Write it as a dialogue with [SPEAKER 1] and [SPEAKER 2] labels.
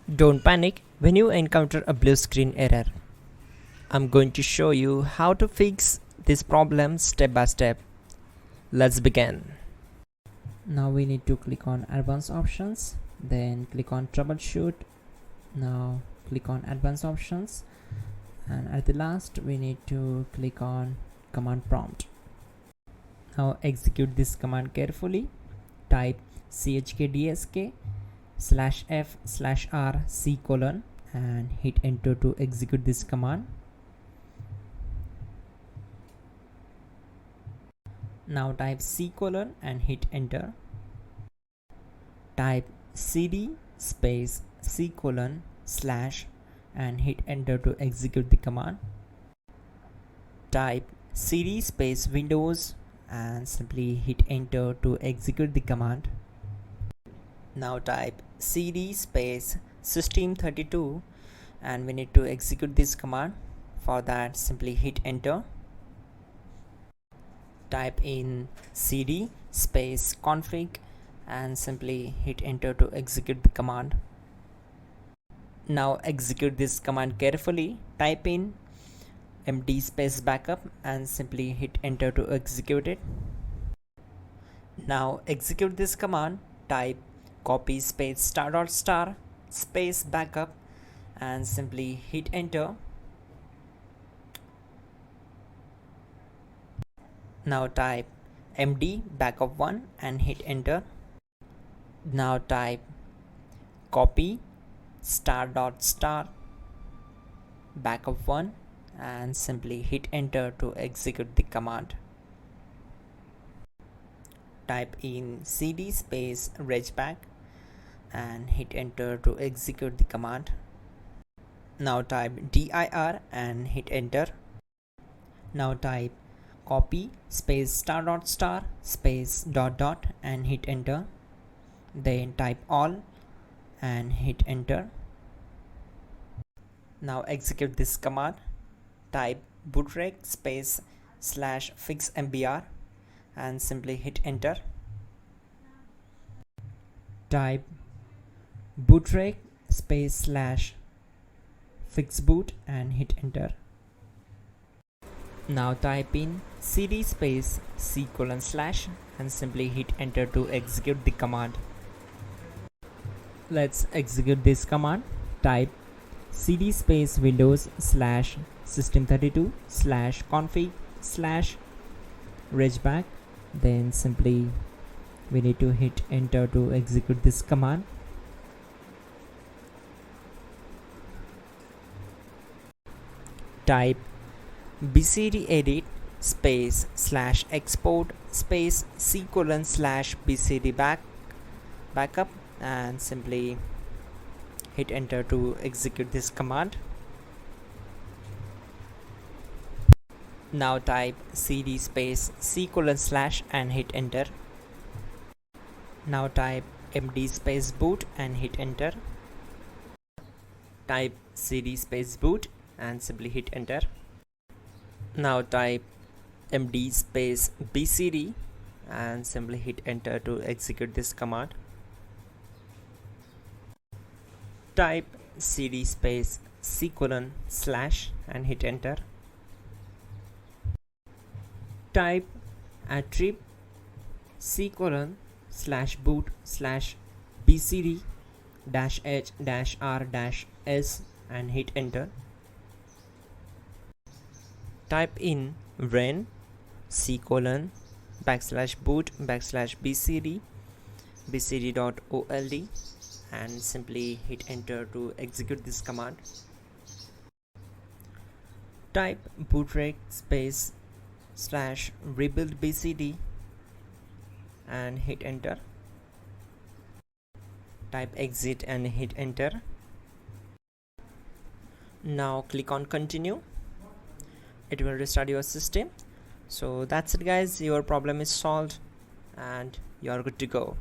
[SPEAKER 1] Don't panic when you encounter a blue screen error. I'm going to show you how to fix this problem step by step. Let's begin.
[SPEAKER 2] Now we need to click on advanced options, then click on troubleshoot. Now click on advanced options, and at the last we need to click on command prompt. Now execute this command carefully. Type chkdsk/f/r/c: and hit enter to execute this command. Now type C: and hit enter. Type cd space C: / and hit enter to execute the command. Type cd space Windows and simply hit enter to execute the command. Now type cd space system32 and we need to execute this command. For that, simply hit enter. Type in cd space config and simply hit enter to execute the command. Now execute this command carefully. Type in md space backup and simply hit enter to execute it. Now execute this command. Type copy space *** space backup and simply hit enter. Now type md backup1 and hit enter. Now type copy *** backup1 and simply hit enter to execute the command. Type in cd space regback and hit enter to execute the command. Now type dir and hit enter. Now type copy space *** space ... and hit enter. Then type all and hit enter. Now execute this command. Type bootrec space /fixmbr and simply hit enter. Type bootrec space /fixboot and hit enter. Now type in cd space C: / and simply hit enter to execute the command. Let's execute this command. Type cd space Windows /system32 /config /regback. Then simply we need to hit enter to execute this command. Type bcd edit space /export space C: / bcd backup and simply hit enter to execute this command. Now type cd space C: / and hit enter. Now type md space boot and hit enter. Type cd space boot and simply hit enter. Now type md space bcd and simply hit enter to execute this command. Type cd space C: / and hit enter. Type attrib C: / boot /bcd -h -r-s and hit enter. Type in ren C: /boot /bcd bcd.old and simply hit enter to execute this command. Type bootrec space /rebuild bcd and hit enter. Type exit and hit enter. Now click on continue. It will restart your system. So that's it guys, your problem is solved and you are good to go.